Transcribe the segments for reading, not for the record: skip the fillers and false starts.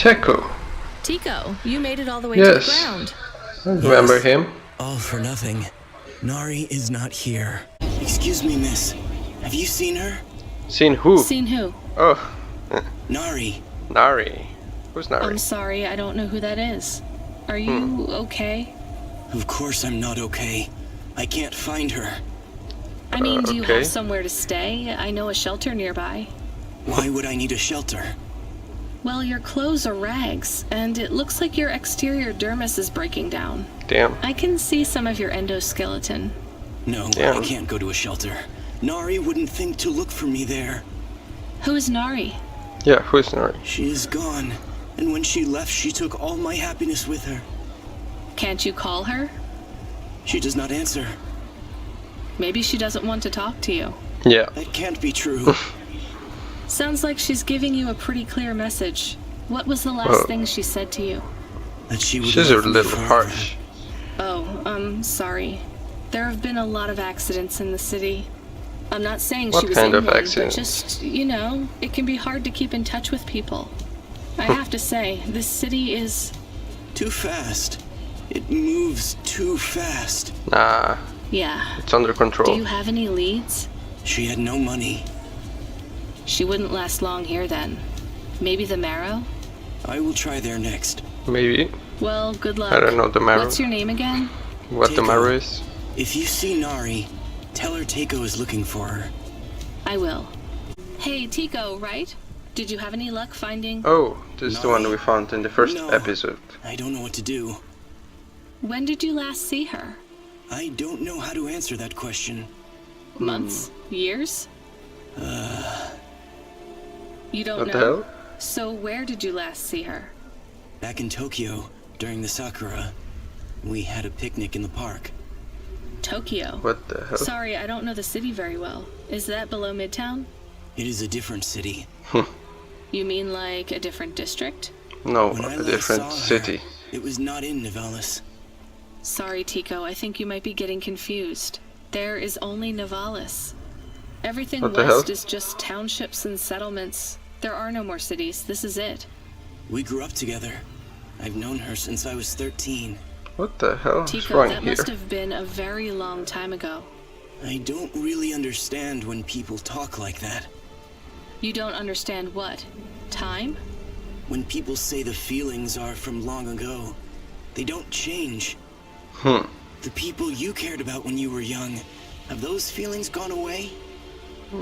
Teco. Tico, you made it all the way Yes. to the ground. I remember him. All for nothing. Nari is not here. Excuse me, miss. Have you seen her? Seen who? Seen who? Oh, Nari. Nari. Who's Nari? I'm sorry, I don't know who that is. Are you okay? Of course I'm not okay. I can't find her. I mean, do you okay. have somewhere to stay? I know a shelter nearby. Why would I need a shelter? Well, your clothes are rags, and it looks like your exterior dermis is breaking down. Damn. I can see some of your endoskeleton. No, Damn. I can't go to a shelter. Nari wouldn't think to look for me there. Who is Nari? Yeah, who's Nari? She is gone, and when she left, she took all my happiness with her. Can't you call her? She does not answer. Maybe she doesn't want to talk to you. Yeah. That can't be true. Sounds like she's giving you a pretty clear message. What was the last thing she said to you? That she would She's a love me little forever. harsh. Oh, sorry. There have been a lot of accidents in the city. I'm not saying What she was kind in of one, accidents? but just, you know, it can be hard to keep in touch with people. I have to say, this city is... Too fast. It moves too fast. Nah, Yeah. it's under Do control. you have any leads? She had no money. She wouldn't last long here then. Maybe the Marrow? I will try there next. Maybe. Well, good luck. I don't know the Marrow. What's your name again? What the Teco. Marrow is? If you see Nari, tell her Teiko is looking for her. I will. Hey, Tico, right? Did you have any luck finding... Oh, this is the one we found in the first No. episode. I don't know what to do. When did you last see her? I don't know how to answer that question. Months? Years? You don't What know? the hell? So where did you last see her? Back in Tokyo, during the Sakura, we had a picnic in the park. Tokyo. What the hell? Sorry, I don't know the city very well. Is that below Midtown? It is a different city. You mean like a different district? No, When I a last different saw her, city. It was not in Nivalis. Sorry, Tico, I think you might be getting confused. There is only Nivalis. Everything What the west hell? is just townships and settlements. There are no more cities. This is it. We grew up together. I've known her since I was 13. What the hell is Tico, wrong that here? must have been a very long time ago. I don't really understand when people talk like that. You don't understand what? Time? When people say the feelings are from long ago, they don't change. The people you cared about when you were young, have those feelings gone away?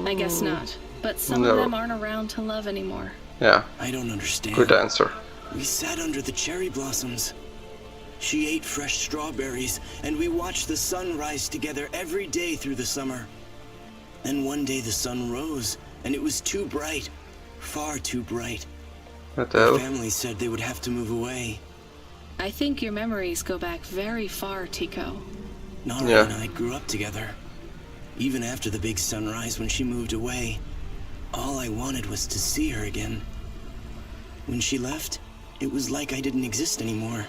I guess not. But some No. of them aren't around to love anymore. Yeah, I don't understand. good answer. We sat under the cherry blossoms. She ate fresh strawberries, and we watched the sun rise together every day through the summer. Then one day the sun rose, and it was too bright. Far too bright. What the Our hell? family said they would have to move away. I think your memories go back very far, Tico. Nara Yeah. and I grew up together. Even after the big sunrise when she moved away, all I wanted was to see her again. When she left, it was like I didn't exist anymore.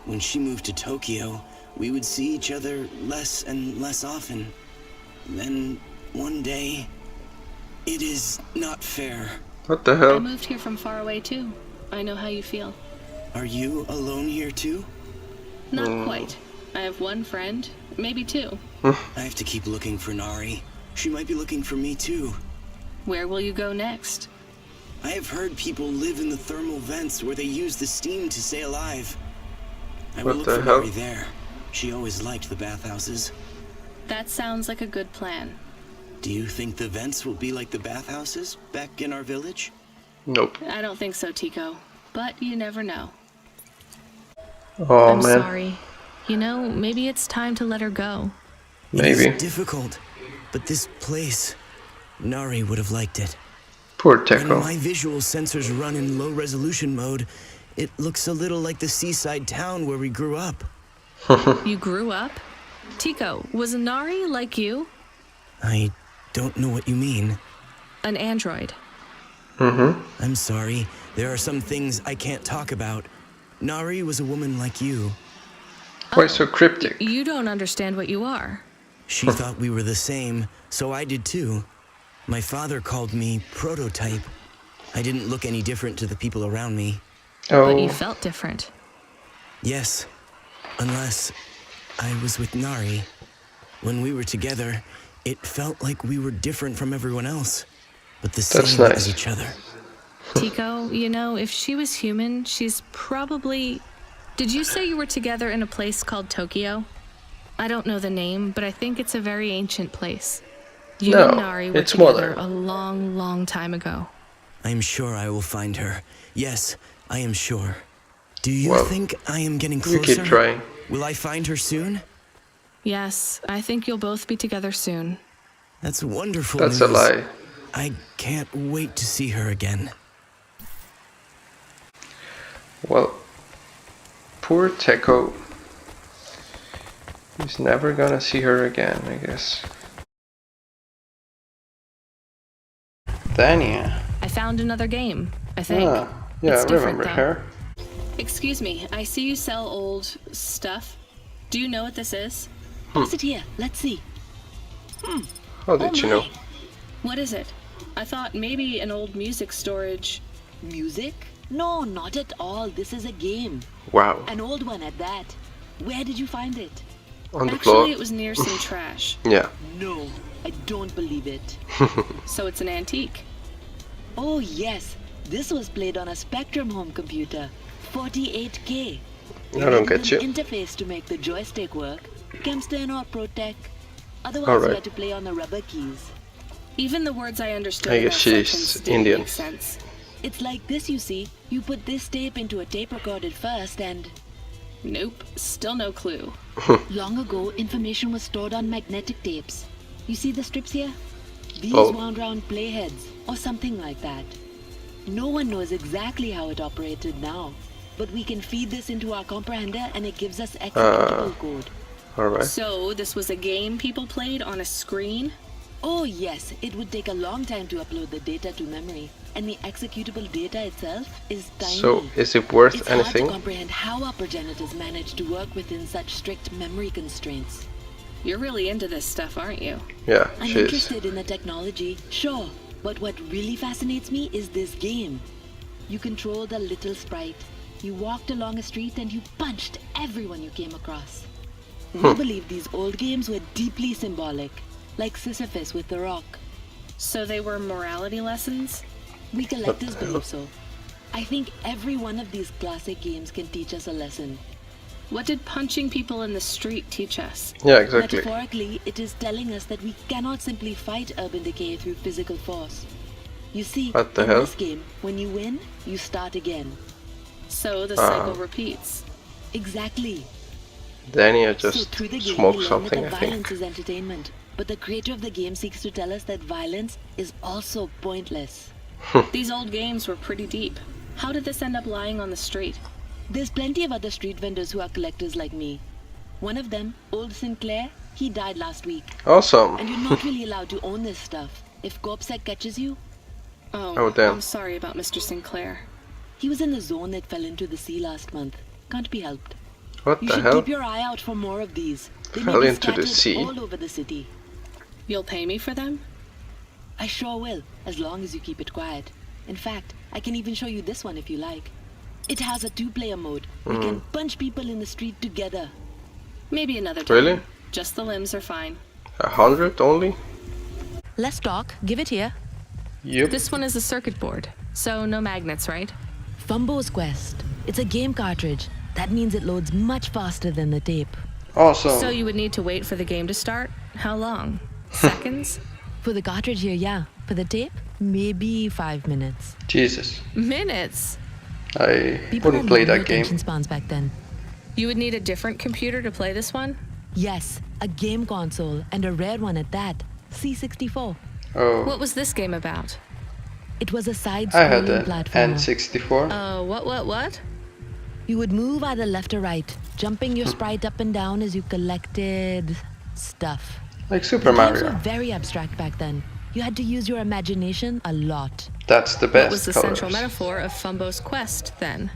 When she moved to Tokyo, we would see each other less and less often. Then, one day, it is not fair. What the I hell? moved here from far away too. I know how you feel. Are you alone here too? Not quite. I have one friend, maybe two. I have to keep looking for Nari. She might be looking for me too. Where will you go next? I have heard people live in the thermal vents where they use the steam to stay alive. I will What look the for hell? Nari there. She always liked the bathhouses. That sounds like a good plan. Do you think the vents will be like the bathhouses back in our village? Nope. I don't think so, Tico. But you never know. Oh I'm man, sorry. You know, maybe it's time to let her go. maybe. It's difficult, but this place, Nari would have liked it. Poor When Teco. my visual sensors run in low resolution mode, it looks a little like the seaside town where we grew up. You grew up? Tico, was Nari like you? I don't know what you mean. An android. I'm sorry. There are some things I can't talk about. Nari was a woman like you. Why so cryptic? You don't understand what you are. She thought we were the same, so I did too. My father called me prototype. I didn't look any different to the people around me. But you Oh, felt different. Yes, unless I was with Nari. When we were together, it felt like we were different from everyone else, but the That's same nice. as each other. Tico, you know, if she was human, she's probably... Did you say you were together in a place called Tokyo? I don't know the name, but I think it's a very ancient place. You No, and Nari were it's together modern. a long, long time ago. I am sure I will find her. Yes, I am sure. Do you Well, think I am getting you closer? keep trying. Will I find her soon? Yes, I think you'll both be together soon. That's wonderful That's news. a lie. I can't wait to see her again. Well, poor Teko. He's never gonna see her again, I guess. Dania. I found another game, I think. Ah, yeah, It's I different, remember though. her. Excuse me, I see you sell old stuff. Do you know what this is? Pass it here. Let's see. How did you know? What is it? I thought maybe an old music storage. Music? No, not at all. This is a game. Wow. An old one at that. Where did you find it? On the floor? Actually, it was near some trash. Yeah. No, I don't believe it. So it's an antique. Oh, yes. This was played on a Spectrum home computer. 48K. I don't get you. An interface to make the joystick work. Kempston or Protec. Otherwise, Alright. you had to play on the rubber keys. Even the words I understood I in guess that she's sentence didn't Indian. make sense. It's like this, you see. You put this tape into a tape recorder first and... Nope, still no clue. Long ago, information was stored on magnetic tapes. You see the strips here? These Oh. wound round playheads, or something like that. No one knows exactly how it operated now, but we can feed this into our comprehender and it gives us executable code. Alright. So this was a game people played on a screen? Oh yes, it would take a long time to upload the data to memory, and the executable data itself is tiny. So, is it worth It's hard anything? to comprehend how our progenitors managed to work within such strict memory constraints. You're really into this stuff, aren't you? Yeah, I'm she is. interested in the technology, sure, but what really fascinates me is this game. You controlled a little sprite, you walked along a street and you punched everyone you came across. We believe these old games were deeply symbolic, like Sisyphus with the rock. So they were morality lessons? We collectors believe so. I think every one of these classic games can teach us a lesson. What did punching people in the street teach us? Yeah, exactly. Metaphorically, it is telling us that we cannot simply fight urban decay through physical force. You see, What the in hell? this game, when you win, you start again. So the cycle repeats. Exactly. Dania So just through the game, smoked we learn something, that I the violence think. is entertainment. But the creator of the game seeks to tell us that violence is also pointless. These old games were pretty deep. How did this end up lying on the street? There's plenty of other street vendors who are collectors like me. One of them, Old Sinclair, he died last week. Awesome. And you're not really allowed to own this stuff. If Corpsec catches you, Oh, damn. I'm sorry about Mr. Sinclair. he was in the zone that fell into the sea last month. Can't be helped. What You the should hell? keep your eye out for more of these. They Fell may be into the scattered sea? all over the city. You'll pay me for them? I sure will, as long as you keep it quiet. In fact, I can even show you this one if you like. It has a two-player mode. We can punch people in the street together. Maybe another time. Really? Just the limbs are fine. 100 only? Let's talk. Give it here. Yep. This one is a circuit board, so no magnets, right? Fumbo's Quest. It's a game cartridge. That means it loads much faster than the tape. Awesome. So you would need to wait for the game to start? How long? Seconds? For the cartridge here, yeah. For the tape, maybe 5 minutes. Jesus. Minutes? I People wouldn't had play longer that game. attention spans back then. You would need a different computer to play this one? Yes, a game console, and a rare one at that. C64. Oh, What was this game about? It was a I had side-scrolling the platformer. N64. What? You would move either left or right, jumping your sprite up and down as you collected stuff. Like Super The games were Mario. very abstract back then. You had to use your imagination a lot. That's the What best was the colors. central metaphor of Fumbo's Quest, then?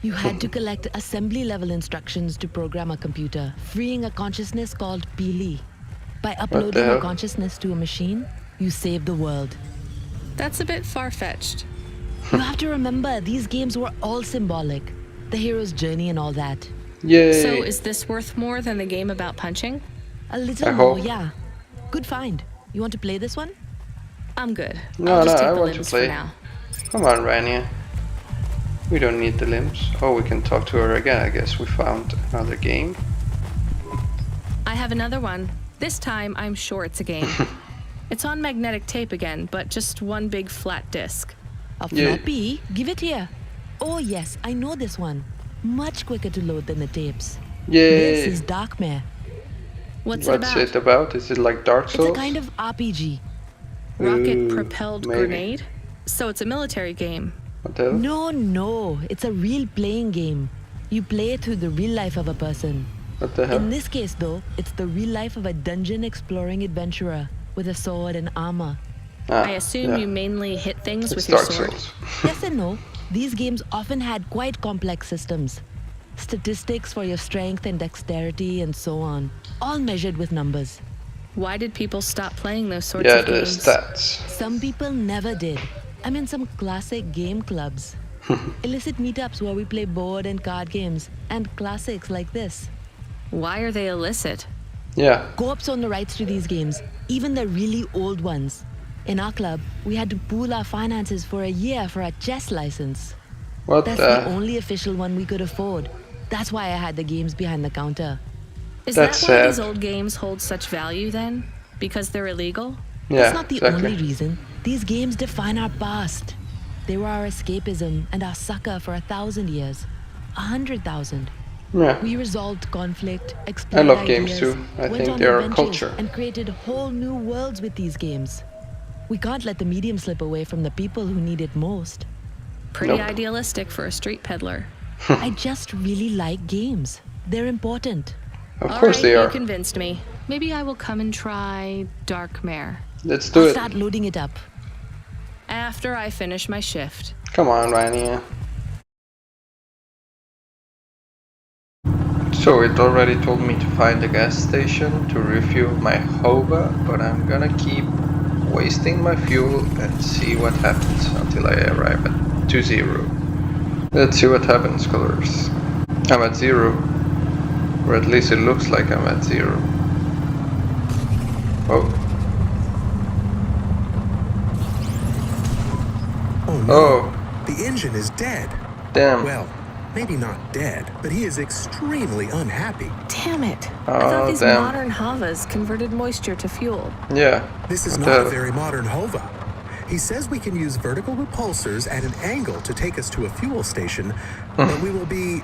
You had to collect assembly-level instructions to program a computer, freeing a consciousness called Pili. By uploading hell? a consciousness to a machine, you save the world. That's a bit far-fetched. You have to remember, these games were all symbolic. The hero's journey and all that. Yay! So is this worth more than the game about punching? A little I more, hope. yeah. Good find. You want to play this one? I'm good. No, I'll just no, take I the want to limbs play. for now. Come on, Rania. We don't need the limbs. Oh, we can talk to her again. I guess we found another game. I have another one. This time, I'm sure it's a game. It's on magnetic tape again, but just one big flat disc. A Yeah. floppy? Give it here. Oh yes, I know this one. Much quicker to load than the tapes. This Yay! is Darkmare. What's it What's about? it about? Is it like Dark It's Souls? a kind of RPG. Rocket-propelled maybe. grenade? So it's a military game. What the hell? No, it's a real playing game. You play through the real life of a person. What the hell? In this case though, it's the real life of a dungeon exploring adventurer with a sword and armor. Ah, I assume yeah. you mainly hit things It's with your Dark sword. Souls. Yes and no. These games often had quite complex systems. Statistics for your strength and dexterity and so on. All measured with numbers. Why did people stop playing those sorts Yeah, of the games? stats. Some people never did. I'm in some classic game clubs. Illicit meetups where we play board and card games. And classics like this. Why are they illicit? Yeah. Co-ops own the rights to these games. Even the really old ones. In our club, we had to pool our finances for a year for a chess license. What That's the? the only official one we could afford. That's why I had the games behind the counter. Is That's that why sad. these old games hold such value then? Because they're illegal? Yeah, That's not the exactly. only reason. These games define our past. They were our escapism and our succor for 1,000 years. 100,000. Yeah. We resolved conflict, I explored love games ideas, too. I went think on they are adventures, culture. and created whole new worlds with these games. We can't let the medium slip away from the people who need it most. Pretty Nope. idealistic for a street peddler. I just really like games. They're important. Of All course right, they you are. convinced me. Maybe I will come and try Darkmare. Let's do I'll it. start loading it up. After I finish my shift. Come on, Rania. So it already told me to find a gas station to refuel my Hova, but I'm gonna keep wasting my fuel and see what happens until I arrive at 2-0. Let's see what happens, colors. I'm at 0. Or at least it looks like I'm at 0. Oh. Oh no, Oh, the engine is dead. damn. Well, maybe not dead, but he is extremely unhappy. Damn it. I Oh, thought these damn. modern Havas converted moisture to fuel. Yeah. This is What not the- a very modern Hova. He says we can use vertical repulsors at an angle to take us to a fuel station, but we will be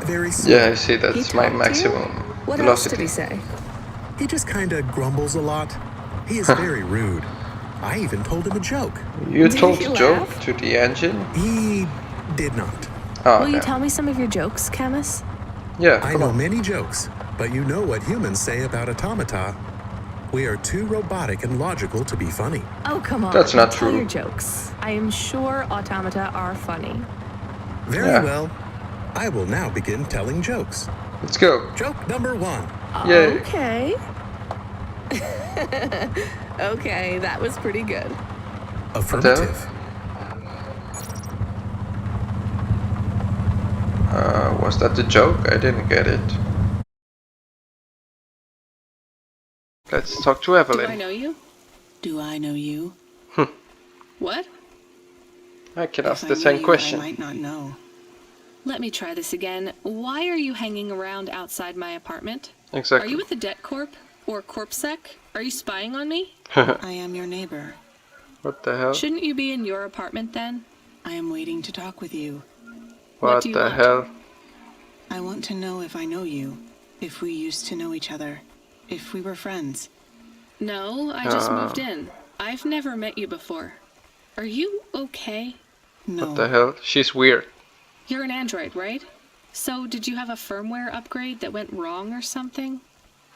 very slow. Yeah, I see, that's He my talked to you? maximum What velocity. else did he say? He just kinda grumbles a lot. He is very rude. I even told him a joke. You Did told he the joke laugh? to the engine? He did not. Oh, Will you damn. tell me some of your jokes, Camus? Yeah, I come know on. many jokes, but you know what humans say about automata. We are too robotic and logical to be funny. Oh, come on. That's not Tell true. your jokes. I am sure automata are funny. Very Yeah. well. I will now begin telling jokes. Let's go. Joke number 1. Yay. Okay. Okay, that was pretty good. Affirmative. Was that the joke? I didn't get it. Let's talk to Do I Evelin. know you? Do I know you? What? I can If ask I the knew same you, question. I might not know. Let me try this again. Why are you hanging around outside my apartment? Are Exactly. you with the Debt Corp? Or CorpSec? Are you spying on me? I am your neighbor. What the hell? Shouldn't you be in your apartment then? I am waiting to talk with you. What do you the want? hell? I want to know if I know you. If we used to know each other. If we were friends. No, I just moved in. I've never met you before. Are you okay? No. What the hell? She's weird. You're an android, right? So, did you have a firmware upgrade that went wrong or something?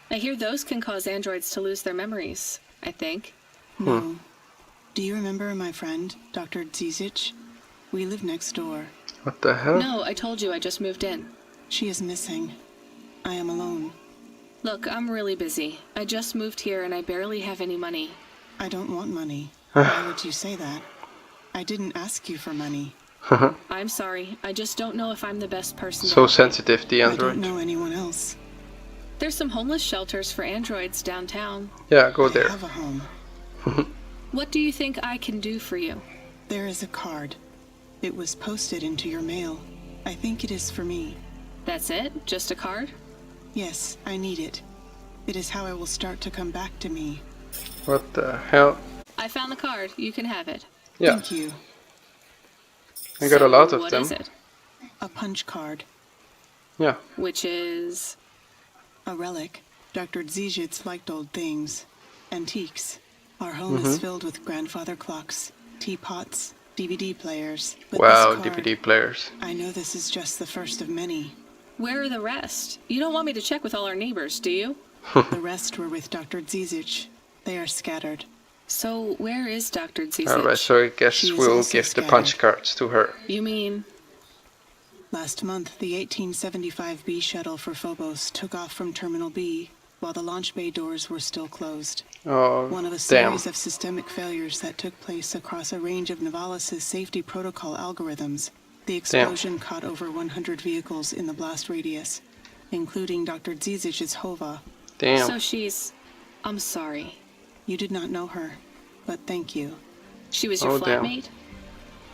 I hear those can cause androids to lose their memories, I think. No. Do you remember my friend, Dr. Zizic? We live next door. What the hell? No, I told you I just moved in. She is missing. I am alone. Look, I'm really busy. I just moved here and I barely have any money. I don't want money. Why would you say that? I didn't ask you for money. I'm sorry. I just don't know if I'm the best person to So help you. sensitive, the I android. don't know anyone else. There's some homeless shelters for androids downtown. Yeah, go I there. have a home. What do you think I can do for you? There is a card. It was posted into your mail. I think it is for me. That's it? Just a card? Yes, I need it. It is how I will start to come back to me. What the hell? I found the card. You can have it. Yeah, Thank you. I got a lot of what them. is it? A punch card. Yeah. Which is... A relic. Dr. Zijits liked old things. Antiques. Our home is filled with grandfather clocks, teapots, DVD players. But Wow, this card, DVD players. I know this is just the first of many. Where are the rest? You don't want me to check with all our neighbors, do you? The rest were with Dr. Zizic. They are scattered. So, where is Dr. Zizic? Alright, so I guess She is we'll also give the scattered. punch cards to her. You mean... Last month, the 1875 B shuttle for Phobos took off from Terminal B, while the launch bay doors were still closed. Oh, One of a damn. series of systemic failures that took place across a range of Nivalis' safety protocol algorithms. The explosion caught over 100 vehicles in the blast radius, including Dr. Zizic's Hova. Damn. So she's... I'm sorry. You did not know her, but thank you. She was your Oh, damn. flatmate?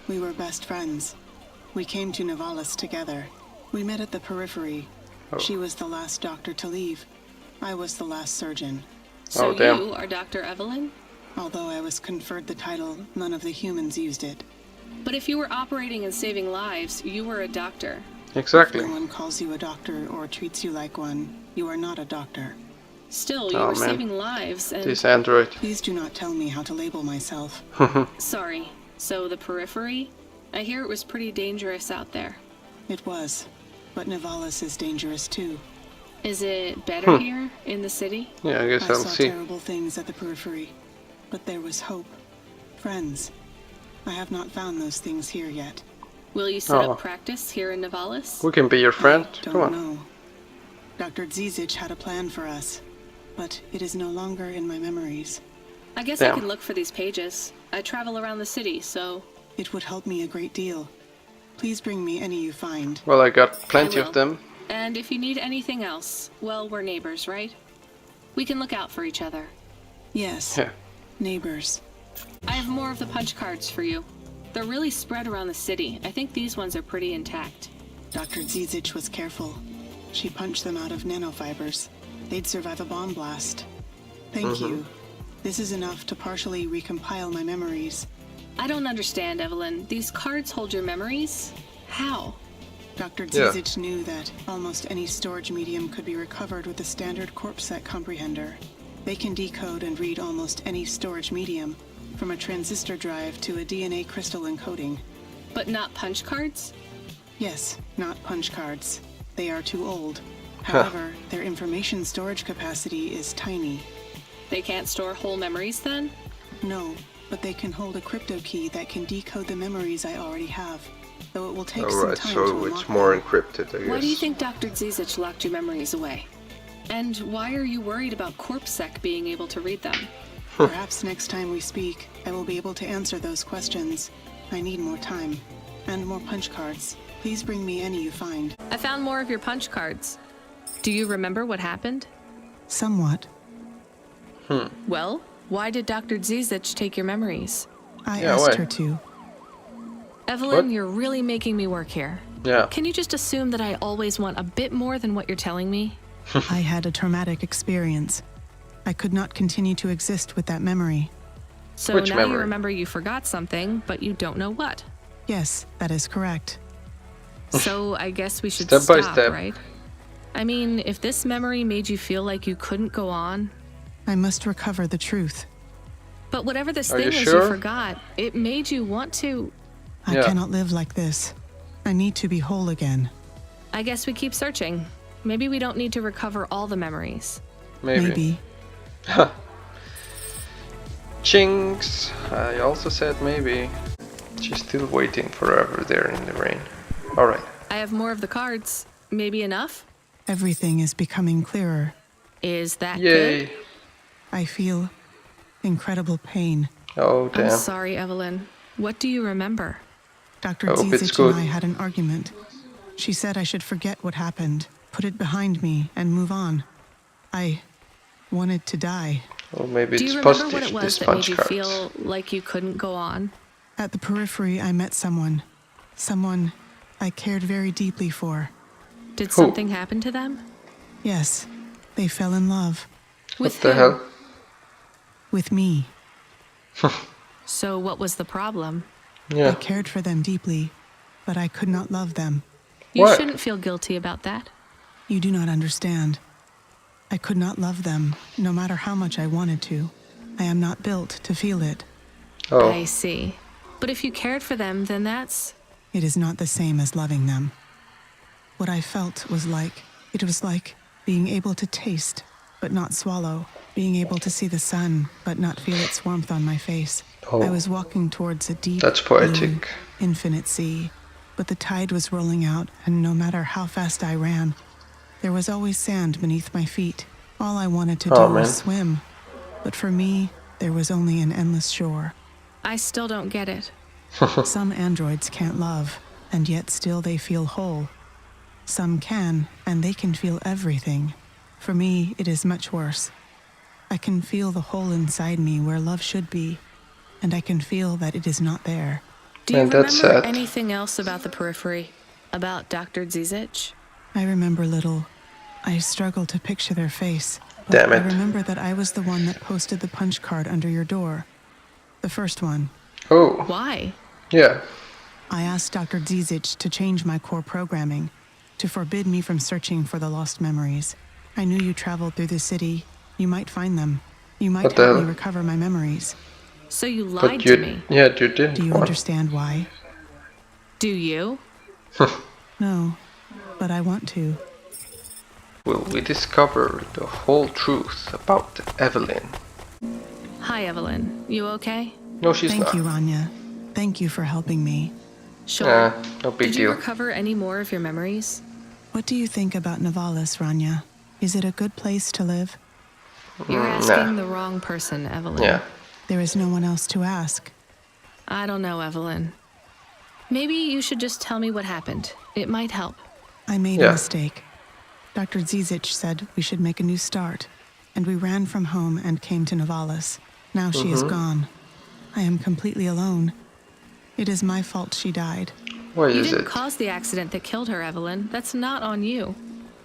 We were best friends. We came to Nivalis together. We met at the periphery. Oh. She was the last doctor to leave. I was the last surgeon. So Oh, damn. you are Dr. Evelin? Although I was conferred the title, none of the humans used it. But if you were operating and saving lives, you were a doctor. Exactly. If no one calls you a doctor or treats you like one, you are not a doctor. Still, you Oh, were man. saving lives and... This android. Please do not tell me how to label myself. Sorry. So the periphery? I hear it was pretty dangerous out there. It was. But Nivalis is dangerous too. Is it better here, in the city? Yeah, I guess I I'll saw see. terrible things at the periphery. But there was hope. Friends. I have not found those things here yet. Will you set Oh. up practice here in Nivalis? We can be your friend. Don't Come on. know. Dr. Zizic had a plan for us, but it is no longer in my memories. I guess I Damn. can look for these pages. I travel around the city, so... It would help me a great deal. Please bring me any you find. Well, I got plenty I of will. them. And if you need anything else, well, we're neighbors, right? We can look out for each other. Yes. Yeah. Neighbors. I have more of the punch cards for you. They're really spread around the city. I think these ones are pretty intact. Dr. Zizic was careful. She punched them out of nanofibers. They'd survive a bomb blast. Thank you. This is enough to partially recompile my memories. I don't understand, Evelyn. These cards hold your memories? How? Dr. Yeah. Zizic knew that almost any storage medium could be recovered with a standard corpsec comprehender. They can decode and read almost any storage medium, from a transistor drive to a DNA crystal encoding. But not punch cards? Yes, not punch cards. They are too old. However, their information storage capacity is tiny. They can't store whole memories then? No, but they can hold a crypto key that can decode the memories I already have, though it will take some Alright, time to so unlock it's more them. encrypted, I guess. Why do you think Dr. Zizic locked your memories away? And why are you worried about CorpSec being able to read them? Perhaps next time we speak, I will be able to answer those questions. I need more time. And more punch cards. Please bring me any you find. I found more of your punch cards. Do you remember what happened? Somewhat. Well, why did Dr. Zizic take your memories? I Yeah, asked why? her to. Evelyn, What? you're really making me work here. Yeah. Can you just assume that I always want a bit more than what you're telling me? I had a traumatic experience. I could not continue to exist with that memory. So Which now memory? you remember you forgot something, but you don't know what. Yes, that is correct. So I guess we should Step by stop, step. right? I mean, if this memory made you feel like you couldn't go on, I must recover the truth. but whatever this Are thing you is sure? you forgot, it made you want to... I Yeah. cannot live like this. I need to be whole again. I guess we keep searching. Maybe we don't need to recover all the memories. Maybe. Chinks. I also said maybe. She's still waiting forever there in the rain. Alright. I have more of the cards. Maybe enough? Everything is becoming clearer. Is that Yay. good? I feel incredible pain. Oh, I'm damn. sorry, Evelyn. What do you remember? Dr. I hope it's Zizich good. and I had an argument. She said I should forget what happened, put it behind me, and move on. I wanted to die. Or maybe Do it's you remember positive, what it was this that made punch you card. feel like you couldn't go on? At the periphery, I met someone. Someone I cared very deeply for. Did Who? something happen to them? Yes, they fell in love. With What the who? hell? With me. So what was the problem? I Yeah. cared for them deeply, but I could not love them. You What? shouldn't feel guilty about that. You do not understand. I could not love them, no matter how much I wanted to. I am not built to feel it. Oh, I see. But if you cared for them, then that's... It is not the same as loving them. What I felt was like, it was like being able to taste, but not swallow. Being able to see the sun, but not feel its warmth on my face. Oh. I was walking towards a deep, That's poetic. blue, infinite sea. But the tide was rolling out, and no matter how fast I ran, there was always sand beneath my feet. All I wanted to do Oh, man. was swim. But for me, there was only an endless shore. I still don't get it. Some androids can't love, and yet still they feel whole. Some can, and they can feel everything. For me, it is much worse. I can feel the hole inside me where love should be, and I can feel that it is not there. Do you Man, that's remember sad. anything else about the periphery? About Dr. Zizich? I remember little. I struggle to picture their face. But Damn I it. remember that I was the one that posted the punch card under your door. The first one. Oh, Why? yeah. I asked Dr. Zizich to change my core programming, to forbid me from searching for the lost memories. I knew you traveled through the city. You might find them. You might What the help me hell? recover my memories. So you lied But to me. yeah, you didn't Do you want. understand why? Do you? No, but I want to. Will we discover the whole truth about Evelyn? Hi, Evelyn. You okay? No, she's Thank not. you, Rania. Thank you for helping me. Sure. No big Did you deal. recover any more of your memories? What do you think about Nivalis, Rania? Is it a good place to live? You're nah. asking the wrong person, Evelyn. Yeah. There is no one else to ask. I don't know, Evelyn. Maybe you should just tell me what happened. It might help. I made Yeah. a mistake. Dr. Zizich said we should make a new start, and we ran from home and came to Nivalis. Now she is gone. I am completely alone. It is my fault she died. Why You is didn't it? cause the accident that killed her, Evelyn. That's not on you.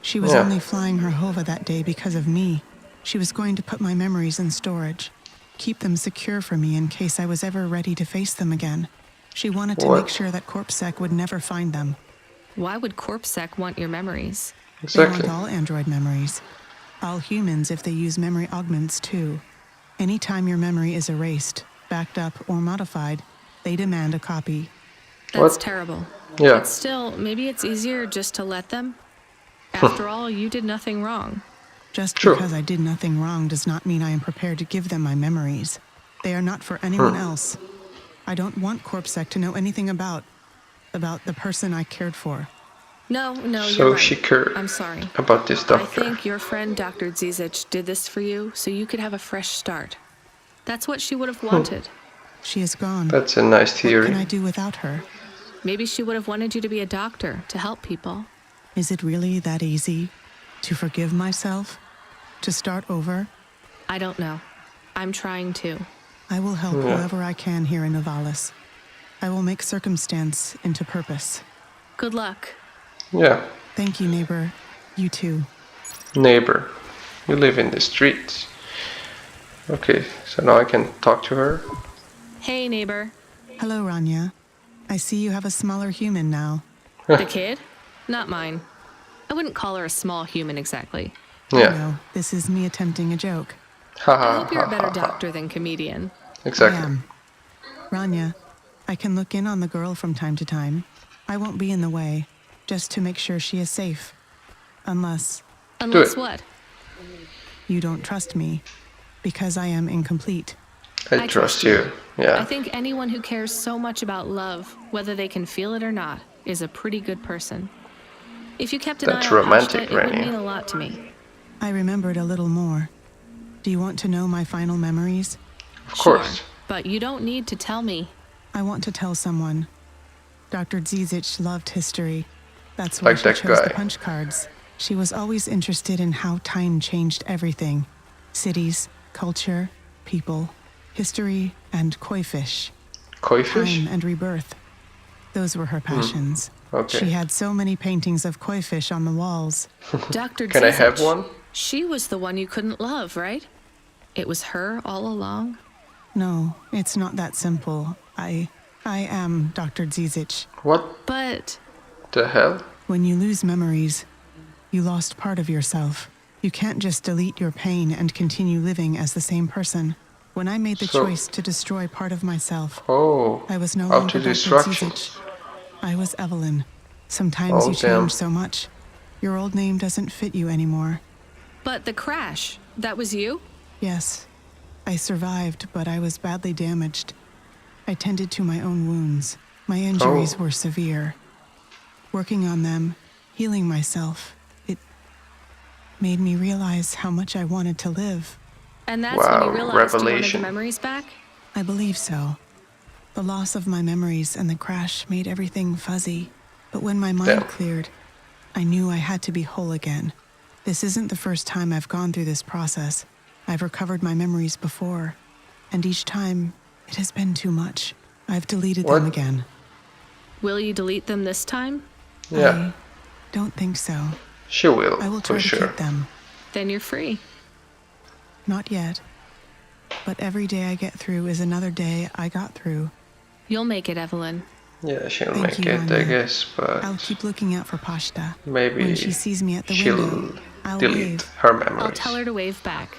She was Yeah. only flying her Hova that day because of me. She was going to put my memories in storage, keep them secure for me in case I was ever ready to face them again. She wanted to What? make sure that CorpSec would never find them. Why would CorpSec want your memories? They Exactly. want all android memories. All humans if they use memory augments too. Anytime your memory is erased, backed up, or modified, they demand a copy. That's What? terrible. Yeah. But still, maybe it's easier just to let them. After all, you did nothing wrong. Just True. because I did nothing wrong does not mean I am prepared to give them my memories. They are not for anyone else. I don't want CorpSec to know anything about the person I cared for. No, So you're right. she cared I'm sorry. about this I doctor. think your friend Dr. Zizich did this for you so you could have a fresh start. That's what she would have wanted. She is gone. That's a nice What can I theory. do without her? Maybe she would have wanted you to be a doctor to help people. Is it really that easy? To forgive myself? To start over? I don't know. I'm trying to. I will help whoever I can here in Nivalis. I will make circumstance into purpose. Good luck. Yeah. Thank you, neighbor. You too. Neighbor. You live in the streets. Okay, so now I can talk to her. Hey, neighbor. Hello, Rania. I see you have a smaller human now. The kid? Not mine. I wouldn't call her a small human exactly. I Yeah. know, this is me attempting a joke. Ha I ha hope you're a ha better ha ha. doctor than comedian. I Exactly. am. Rania, I can look in on the girl from time to time. I won't be in the way, just to make sure she is safe. Unless Unless it. what? you don't trust me, because I am incomplete. I trust you. I Yeah. think anyone who cares so much about love, whether they can feel it or not, is a pretty good person. If you kept an That's eye on romantic, Ashta, it would Rania. mean a lot to me. I remembered a little more. Do you want to know my final memories? Of course. Sure, but you don't need to tell me. I want to tell someone. Dr. Zizic loved history. That's why Like she that chose the guy. punch cards. She was always interested in how time changed everything. Cities, culture, people, history, and koi fish. Koi fish? Time and rebirth. Those were her passions. Okay. She had so many paintings of koi fish on the walls. Dr. Can I have Zizic, one? She was the one you couldn't love, right? It was her all along? No, it's not that simple. I am Dr. Zizic. What But the hell? When you lose memories, you lost part of yourself. You can't just delete your pain and continue living as the same person. When I made the So- choice to destroy part of myself, Oh, I was no longer Dr. auto-destruction. Zizic. I was Evelin. Sometimes Oh, you damn. change so much. Your old name doesn't fit you anymore. but the crash, that was you? Yes, I survived, but I was badly damaged. I tended to my own wounds. My injuries Oh. were severe. Working on them, healing myself, it made me realize how much I wanted to live. And that's when you Wow, realized you wanted the revelation. memories back? I believe so. The loss of my memories and the crash made everything fuzzy. But when my mind Damn. cleared, I knew I had to be whole again. This isn't the first time I've gone through this process. I've recovered my memories before, and each time it has been too much. I've deleted them What? again. Will you delete them this time? Yeah, I don't think so. she will, I will for try to sure. keep them. Then you're free. Not yet. But every day I get through is another day I got through. You'll make it, Evelyn. Yeah, she'll Thank make you, it, I Anya. guess, but I'll keep looking out for Pashta. maybe When she sees me at the she'll window, I'll delete wave. her memories. I'll tell her to wave back.